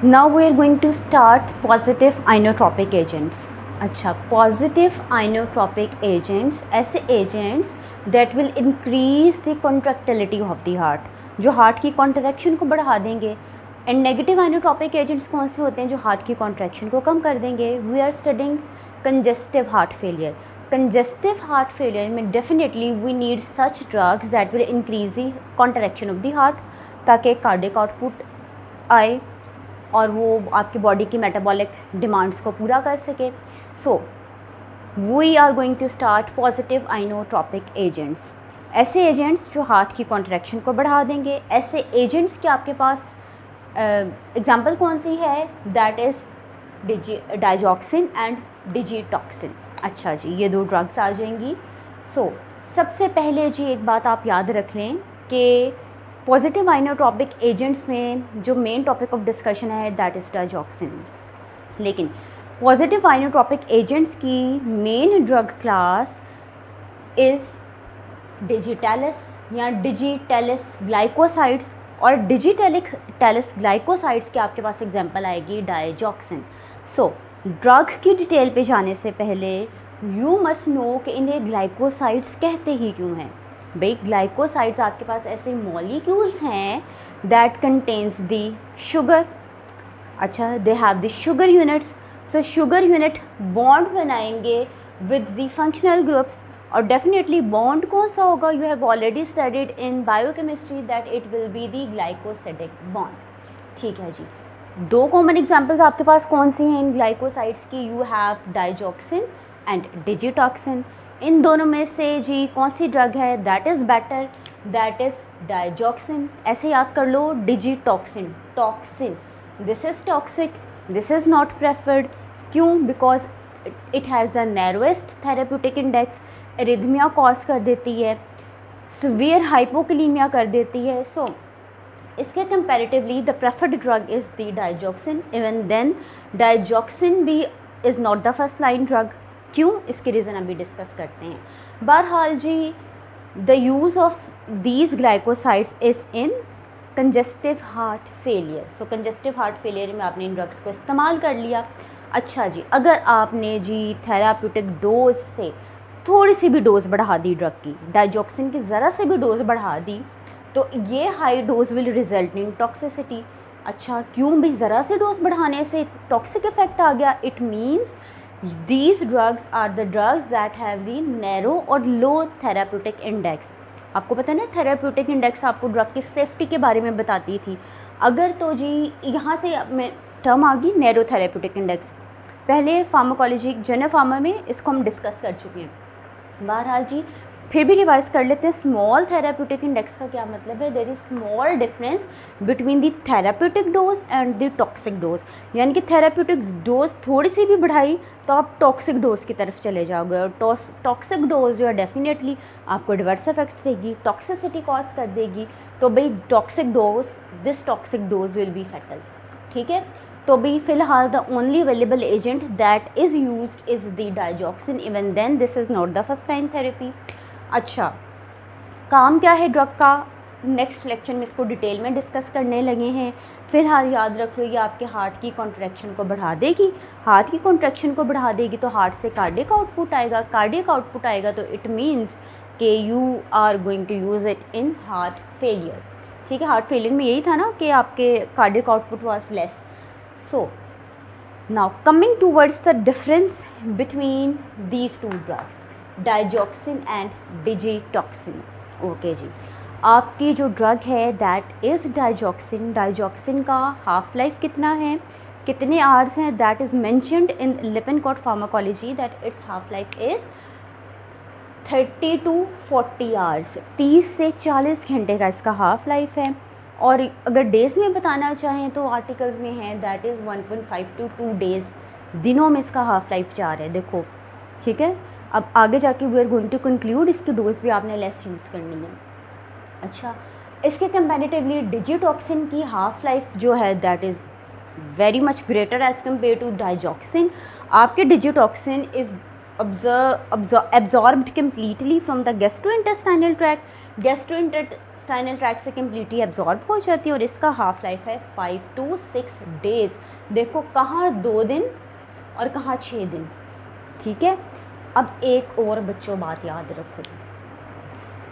Now we are going to start positive inotropic agents. अच्छा, positive inotropic agents ऐसे agents that will increase the contractility of the heart, जो heart की contraction को बढ़ा देंगे. And negative inotropic agents कौन से होते हैं जो हार्ट की कॉन्ट्रैक्शन को कम कर देंगे. We are studying congestive heart failure. Congestive heart failure में definitely we need such drugs that will increase the contraction of the heart, ताकि कार्डियक आउटपुट आए और वो आपकी बॉडी की मेटाबॉलिक डिमांड्स को पूरा कर सके. So we are going to start positive inotropic agents. ऐसे एजेंट्स जो हार्ट की कॉन्ट्रैक्शन को बढ़ा देंगे. ऐसे एजेंट्स के आपके पास एग्जांपल कौन सी है, that is digoxin and digitoxin. अच्छा जी, ये दो ड्रग्स आ जाएंगी. सो सबसे पहले जी एक बात आप याद रख लें कि पॉजिटिव आइनोट्रोपिक एजेंट्स में जो मेन टॉपिक ऑफ डिस्कशन है दैट इज़ डाइजॉक्सिन. लेकिन पॉजिटिव आइनोट्रोपिक एजेंट्स की main drug class is digitalis या डिजिटैलिस ग्लाइकोसाइड्स. और डिजिटैलिस ग्लाइकोसाइड्स के आपके पास एग्जांपल आएगी डाइजॉक्सिन. सो ड्रग की डिटेल पे जाने से पहले यू मस्ट नो कि इन्हें ग्लाइकोसाइड्स कहते ही क्यों हैं. भाई ग्लाइकोसाइड्स आपके पास ऐसे मॉलिक्यूल्स हैं दैट कंटेन्स दी शुगर. अच्छा, they have the sugar units. So sugar unit bond बनाएंगे विद द फंक्शनल ग्रुप्स. और डेफिनेटली बॉन्ड कौन सा होगा, you have already studied in biochemistry that it will be the glycosidic bond. ठीक है जी. दो common examples आपके पास कौन सी हैं इन ग्लाइकोसाइड्स की, you have digoxin and digitoxin. इन दोनों में से जी कौन सी ड्रग है that is better, that is digoxin. ऐसे याद कर लो, digitoxin toxin, this is toxic, this is not preferred. क्यों? Because it has the narrowest therapeutic index. Arrhythmia cause कर देती है, सीवियर हाइपोकलीमिया कर देती है. सो इसके comparatively the preferred drug is the digoxin. Even then digoxin भी is not the first line drug. क्यों? इसके रीज़न अभी डिस्कस करते हैं. बहरहाल जी, the use of these glycosides is in congestive heart failure. So congestive heart failure में आपने इन ड्रग्स को इस्तेमाल कर लिया. अच्छा जी, अगर आपने जी थेराप्यूटिक डोज से थोड़ी सी भी डोज़ बढ़ा दी ड्रग की, डाइजॉक्सिन की ज़रा से भी डोज़ बढ़ा दी, तो ये high dose will result in toxicity. अच्छा, क्यों भी ज़रा से डोज बढ़ाने से टॉक्सिक इफेक्ट आ गया. It means these drugs are the drugs that have the narrow और लो थेराप्यूटिक इंडेक्स. आपको पता है ना, थेराप्यूटिक इंडेक्स आपको ड्रग की सेफ्टी के बारे में बताती थी. अगर तो जी यहाँ से मैं टर्म आ गई नैरो थेराप्यूटिक इंडेक्स. पहले फार्माकोलॉजी जनरल फार्मा में इसको हम डिस्कस कर चुके हैं. बहरहाल जी फिर भी रिवाइज कर लेते हैं. स्मॉल थेराप्यूटिक इंडेक्स का क्या मतलब है, there is small difference between the therapeutic dose and the toxic dose. यानी कि थेराप्यूटिक डोज थोड़ी सी भी बढ़ाई तो आप टॉक्सिक डोज की तरफ चले जाओगे. और टॉक्सिक डोज जो है डेफिनेटली आपको एडवर्स इफेक्ट्स देगी, टॉक्सिसिटी कॉज कर देगी. तो भाई toxic dose, this toxic dose will be fatal. ठीक है. तो भी फ़िलहाल the only available agent that is used is the digoxin. Even then this is not the first line therapy. अच्छा, काम क्या है ड्रग का, नेक्स्ट लेक्चर में इसको डिटेल में डिस्कस करने लगे हैं. फ़िलहाल याद रख लो, ये आपके हार्ट की कॉन्ट्रैक्शन को बढ़ा देगी. हार्ट की कॉन्ट्रैक्शन को बढ़ा देगी तो हार्ट से कार्डियक आउटपुट आएगा. कार्डियक आउटपुट आएगा तो इट मीन्स कि you are going to use it in heart failure. ठीक है. हार्ट फेलियर में यही था ना कि आपके cardiac output was less. So now coming towards the difference between these two drugs, digoxin and digitoxin. Okay जी, आपकी जो ड्रग है दैट इज़ डाइजॉक्सिन. डाइजॉक्सिन का हाफ लाइफ कितना है, कितने आवर्स हैं, that is mentioned in Lippincott pharmacology that it's half life is 30 to 40 hours. 30 से 40 घंटे का इसका हाफ लाइफ है. और अगर डेज़ में बताना चाहें तो आर्टिकल्स में है दैट इज़ 1.5 to 2 डेज़. दिनों में इसका हाफ लाइफ जा रहा है. देखो, ठीक है. अब आगे जाके we are going to conclude, इसकी डोज भी आपने लेस यूज़ करनी है. अच्छा, इसके कंपैरेटिवली डिजिटॉक्सिन की हाफ लाइफ जो है that is very much greater as compare to digoxin. आपके digitoxin is absorbed completely from the gastrointestinal tract. Intestinal tract से कम्प्लीटली एब्जॉर्ब हो जाती है और इसका हाफ लाइफ है 5 to 6 डेज़। देखो कहाँ 2 दिन और कहाँ 6 दिन, ठीक है। अब एक और बच्चों बात याद रखो,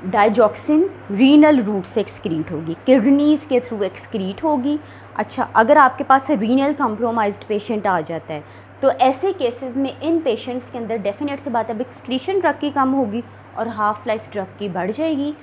डाइजॉक्सिन रीनल रूट से एक्सक्रीट होगी, किडनीज़ के थ्रू एक्सक्रीट होगी। अच्छा, अगर आपके पास रीनल कॉम्प्रोमाइज्ड पेशेंट आ जाता है तो ऐसे केसेस में इन पेशेंट्स के अंदर डेफिनेट सी बात है अब एक्सक्रीशन ड्रग की कम होगी और हाफ लाइफ ड्रग की बढ़ जाएगी।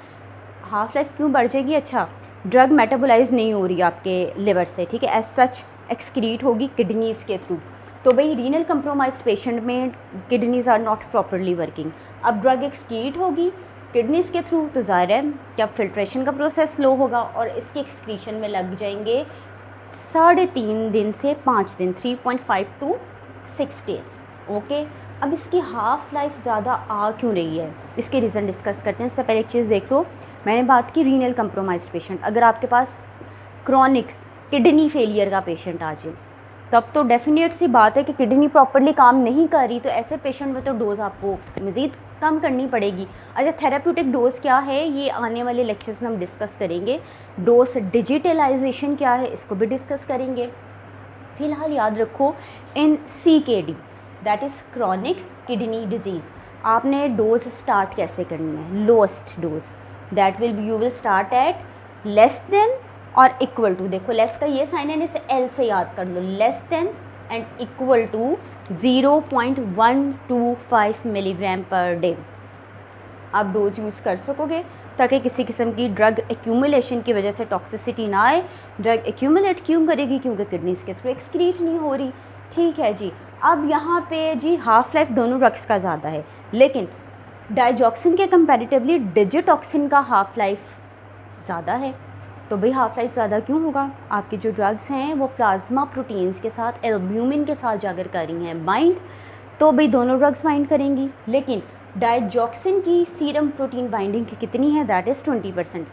हाफ लाइफ क्यों बढ़ जाएगी? अच्छा, ड्रग मेटाबोलाइज नहीं हो रही आपके लिवर से, ठीक है, एज सच एक्सक्रीट होगी किडनीज़ के थ्रू। तो भाई रीनल कम्प्रोमाइज्ड पेशेंट में kidneys are not properly working, अब ड्रग एक्सक्रीट होगी किडनीज़ के थ्रू तो ज़ाहिर है कि अब फिल्ट्रेशन का प्रोसेस स्लो होगा और इसके एक्सक्रीशन में लग जाएंगे 3.5 दिन से 5 दिन, 3.5 to 6 डेज़। ओके, अब इसकी हाफ़ लाइफ ज़्यादा आ क्यों रही है, इसके रीज़न डिस्कस करते हैं। इससे पहले एक चीज़ देख लो, मैंने बात की रीनल कम्प्रोमाइज्ड पेशेंट, अगर आपके पास क्रॉनिक किडनी फेलियर का पेशेंट आ जाए तब तो डेफिनेट सी बात है कि किडनी प्रॉपरली काम नहीं कर रही, तो ऐसे पेशेंट में तो डोज़ आपको मज़ीद कम करनी पड़ेगी। अच्छा, थेराप्यूटिक डोज़ क्या है ये आने वाले लेक्चर्स में हम डिस्कस करेंगे। डोज डिजिटलाइजेशन क्या है इसको भी डिस्कस करेंगे। फ़िलहाल याद रखो in CKD that is chronic kidney disease आपने डोज स्टार्ट कैसे करनी है, lowest dose that will you will start at less than और इक्वल टू, देखो लेस का ये साइन है, इसे L से याद कर लो, less than and equal to 0.125 milligram per day आप डोज यूज़ कर सकोगे ताकि किसी किस्म की ड्रग एक्यूमुलेशन की वजह से टॉक्सिसिटी ना आए। ड्रग एक्यूमुलेट क्यों करेगी? क्योंकि किडनीज़ के थ्रू एक्सक्रीट नहीं हो रही, ठीक है जी। अब यहाँ पे जी हाफ लाइफ दोनों ड्रग्स का ज़्यादा है, लेकिन डाइजॉक्सिन के कंपैरेटिवली डिजिटॉक्सिन का हाफ लाइफ ज़्यादा है। तो भाई हाफ लाइफ ज़्यादा क्यों होगा? आपकी जो ड्रग्स हैं वो प्लाज्मा प्रोटीन्स के साथ एल्ब्यूमिन के साथ जाकर कर रही हैं बाइंड, तो भाई दोनों ड्रग्स बाइंड करेंगी। लेकिन डाइजॉक्सिन की सीरम प्रोटीन बाइंडिंग की कितनी है? दैट इज़ 20%,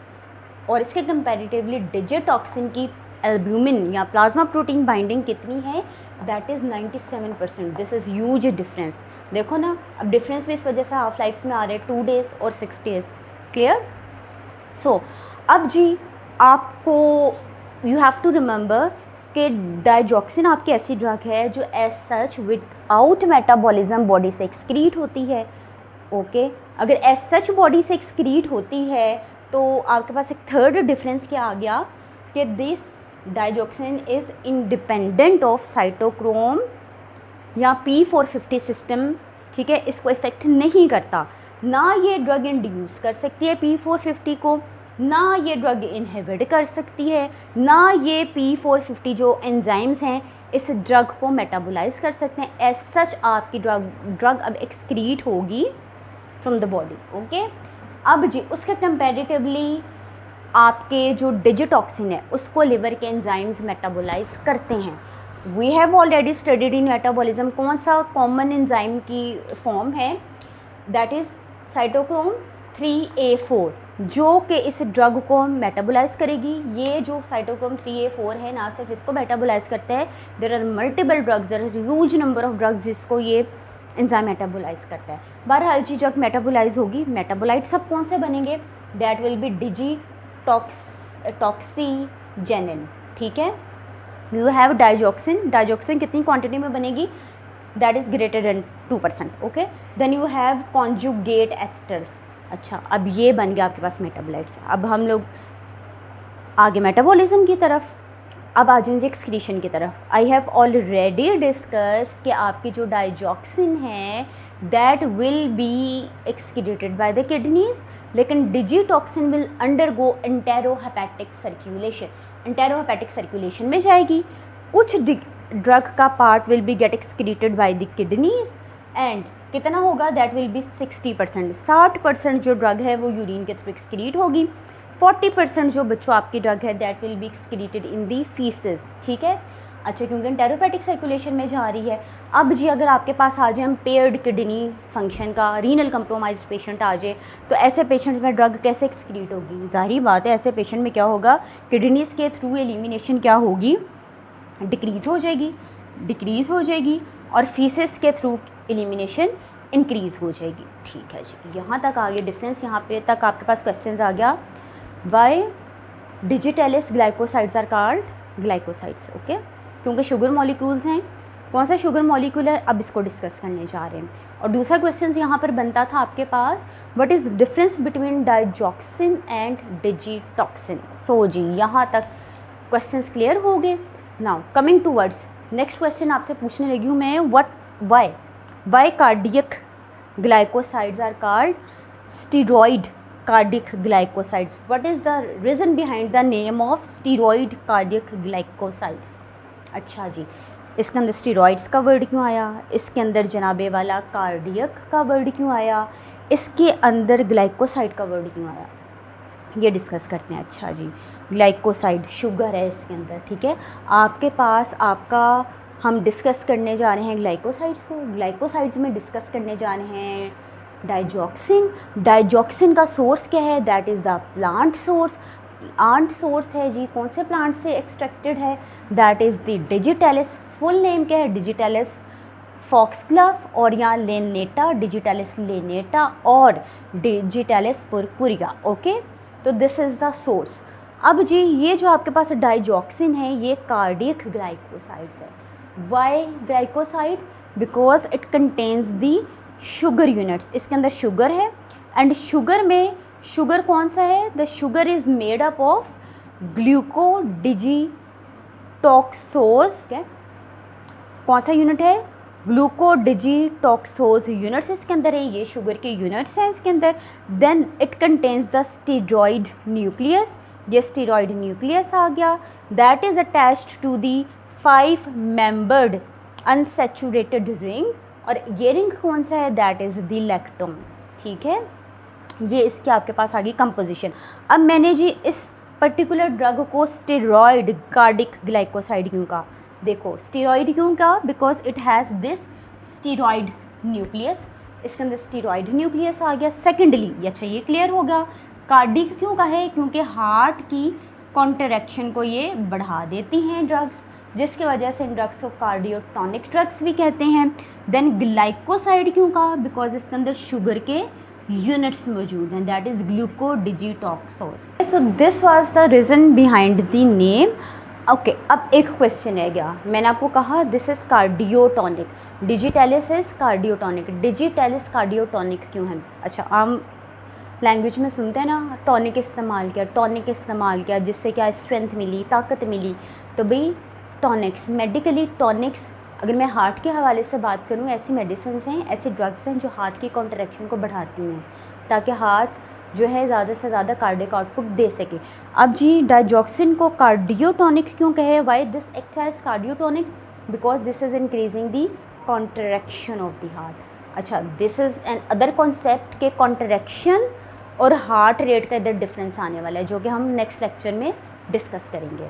और इसके कंपैरेटिवली डिजिटॉक्सिन की एल्ब्यूमिन या प्लाज्मा प्रोटीन बाइंडिंग कितनी है? That is 97%। This is huge difference. देखो ना, अब डिफरेंस भी इस वजह से हाफ लाइफ्स में आ रहे हैं 2 डेज़ और 6 डेज़। क्लियर? सो अब जी आपको यू हैव टू रिमेंबर कि डाइजॉक्सिन आपकी ऐसी ड्रग है जो as such without metabolism body से एक्सक्रीट होती है। ओके, अगर एज सच बॉडी से एक्सक्रीट होती है तो आपके पास एक थर्ड डिफरेंस क्या आ गया कि this digoxin is independent of cytochrome या P450 सिस्टम, ठीक है, इसको इफ़ेक्ट नहीं करता। ना ये ड्रग इंड्यूस कर सकती है P450 को, ना ये ड्रग इनहिबिट कर सकती है, ना ये P450 जो एंजाइम्स हैं इस ड्रग को मेटाबोलाइज कर सकते हैं। एज सच आपकी ड्रग अब एक्सक्रीट होगी फ्रॉम द बॉडी। ओके, अब जी उसके कंपैरेटिवली आपके जो डिजिटॉक्सिन है उसको लिवर के एंजाइम्स मेटाबोलाइज करते हैं। We have already studied in metabolism कौन सा कॉमन एंजाइम की फॉर्म है, दैट इज़ साइटोक्रोम 3A4 जो कि इस ड्रग को मेटाबोलाइज करेगी। ये जो साइटोक्रोम 3A4 है ना सिर्फ इसको मेटाबोलाइज करता है, there are multiple drugs, there are huge number of drugs जिसको ये एंजाइम मेटाबोलाइज करता है। बहरहाल जी ड्रग मेटाबोलाइज होगी, मेटाबोलाइट सब कौन से बनेंगे? दैट विल बी टॉक्सीजेनिन, ठीक है। यू हैव डाइजॉक्सिन, डाइजॉक्सिन कितनी क्वांटिटी में बनेगी? That is greater than 2%। Okay, then you have conjugate esters. अच्छा, अब ये बन गया आपके पास मेटाबोलाइट्स। अब हम लोग आगे मेटाबॉलिज्म की तरफ, अब आ जाएंगे एक्सक्रीशन की तरफ। आई हैव ऑलरेडी डिस्कस्ड कि आपकी जो डाइजॉक्सिन है that will be excreted by the kidneys, लेकिन digitoxin will undergo enterohepatic circulation, enterohepatic circulation में जाएगी। कुछ ड्रग का part will be get excreted by the kidneys and कितना होगा? That will B 60%। 60% जो ड्रग है वो यूरिन के थ्रू एक्सक्रीट होगी। 40% जो बच्चों आपकी ड्रग है that will be excreted in the faeces, ठीक है। अच्छा, क्योंकि एंटेरोहेपेटिक सर्कुलेशन में जा रही है। अब जी अगर आपके पास आ जाए इम्पेयर्ड किडनी फंक्शन का रीनल कंप्रोमाइज पेशेंट आ जाए तो ऐसे पेशेंट में ड्रग कैसे एक्सक्रीट होगी? ज़ाहिर बात है ऐसे पेशेंट में क्या होगा, किडनीज़ के थ्रू एलिमिनेशन क्या होगी? डिक्रीज़ हो जाएगी और फीसेस के थ्रू एलिमिनेशन इंक्रीज़ हो जाएगी। ठीक है जी, यहाँ तक आ गया डिफरेंस, यहाँ पे तक आपके पास क्वेश्चंस आ गया। Why digitalis glycosides are called glycosides, okay, क्योंकि शुगर मॉलिक्यूल्स हैं। कौन सा शुगर मॉलिक्यूल है, अब इसको डिस्कस करने जा रहे हैं। और दूसरा क्वेश्चन यहाँ पर बनता था आपके पास, what is difference between digoxin and digitoxin. So जी यहाँ तक क्वेश्चंस क्लियर हो गए। Now coming to words, next question आपसे पूछने लगी हूँ मैं, why cardiac glycosides are called steroid cardiac glycosides. What is the reason behind the name of steroid cardiac glycosides. अच्छा जी, इसके अंदर स्टीरॉइड्स का वर्ड क्यों आया, इसके अंदर जनाबे वाला कार्डियक का वर्ड क्यों आया, इसके अंदर ग्लाइकोसाइड का वर्ड क्यों आया, ये डिस्कस करते हैं। अच्छा जी, ग्लाइकोसाइड शुगर है इसके अंदर, ठीक है। आपके पास आपका हम डिस्कस करने जा रहे हैं ग्लाइकोसाइड्स को। ग्लाइकोसाइड्स में डिस्कस करने जा रहे हैं डाइजॉक्सिन। डाइजॉक्सिन का सोर्स क्या है, that is the plant source. Plant source है जी, कौन से प्लांट से एक्सट्रैक्टेड है, that is the digitalis. Full name क्या है, डिजिटलिस फॉक्सग्लव और यहाँ लेनेटा, डिजिटलिस लेनेटा और डिजिटलिस पुरपुरिया, ओके। तो दिस इज़ द सोर्स। अब जी ये जो आपके पास डाइजॉक्सिन है ये कार्डियक ग्लाइकोसाइड्स है। Why glycoside, because it contains the sugar units. इसके अंदर शुगर है एंड शुगर में शुगर कौन सा है, the sugar is made up of glucodigitoxose. कौन सा यूनिट है, ग्लूकोडिजिटॉक्सोज यूनिट्स इसके अंदर है, ये शुगर के यूनिट्स हैं इसके अंदर। Then it contains the steroid nucleus, ये स्टीरॉइड न्यूक्लियस आ गया, that is attached to the 5 membered unsaturated ring. और ये रिंग कौन सा है, दैट इज़ दी लैक्टोम, ठीक है। ये इसके आपके पास आ गई कंपोजिशन। अब मैंने जी इस पर्टिकुलर ड्रग को स्टेरॉइड कार्डिक ग्लाइकोसाइड क्यों कहा, देखो स्टेरॉइड क्यों कहा, because it has this steroid nucleus, इसके अंदर स्टेरॉइड न्यूक्लियस आ गया। सेकेंडली, अच्छा ये क्लियर हो गया, कार्डिक क्यों कहा है, क्योंकि हार्ट की कॉन्ट्रैक्शन को ये बढ़ा देती हैं ड्रग्स, जिसकी वजह से इन ड्रग्स को कार्डियोटॉनिक ड्रग्स भी कहते हैं। देन ग्लाइकोसाइड क्यों कहा, बिकॉज इसके अंदर शुगर के यूनिट्स मौजूद हैं, that is glucodigitoxose. So this was the reason behind the name, okay. अब एक क्वेश्चन रह गया, मैंने आपको कहा this is cardiotonic, digitalis is cardiotonic, digitalis cardiotonic क्यों है। अच्छा, आम लैंग्वेज में सुनते हैं ना, टॉनिक इस्तेमाल किया, टॉनिक इस्तेमाल किया, जिससे क्या स्ट्रेंथ मिली, ताकत मिली। तो भाई टॉनिक्स, मेडिकली टॉनिक्स, अगर मैं हार्ट के हवाले से बात करूँ, ऐसी मेडिसिन हैं, ऐसी ड्रग्स हैं जो हार्ट की कॉन्ट्रैक्शन को बढ़ाती हैं, ताकि हार्ट जो है ज़्यादा से ज़्यादा कार्डियक आउटपुट दे सके। अब जी डाइजॉक्सिन को कार्डियोटॉनिक क्यों कहे, why this act as cardiotonic, because this is increasing the contraction of the heart. अच्छा, this is another concept के कॉन्ट्रैक्शन और हार्ट रेट का इधर डिफरेंस आने वाला है, जो कि हम नेक्स्ट लेक्चर में डिस्कस करेंगे।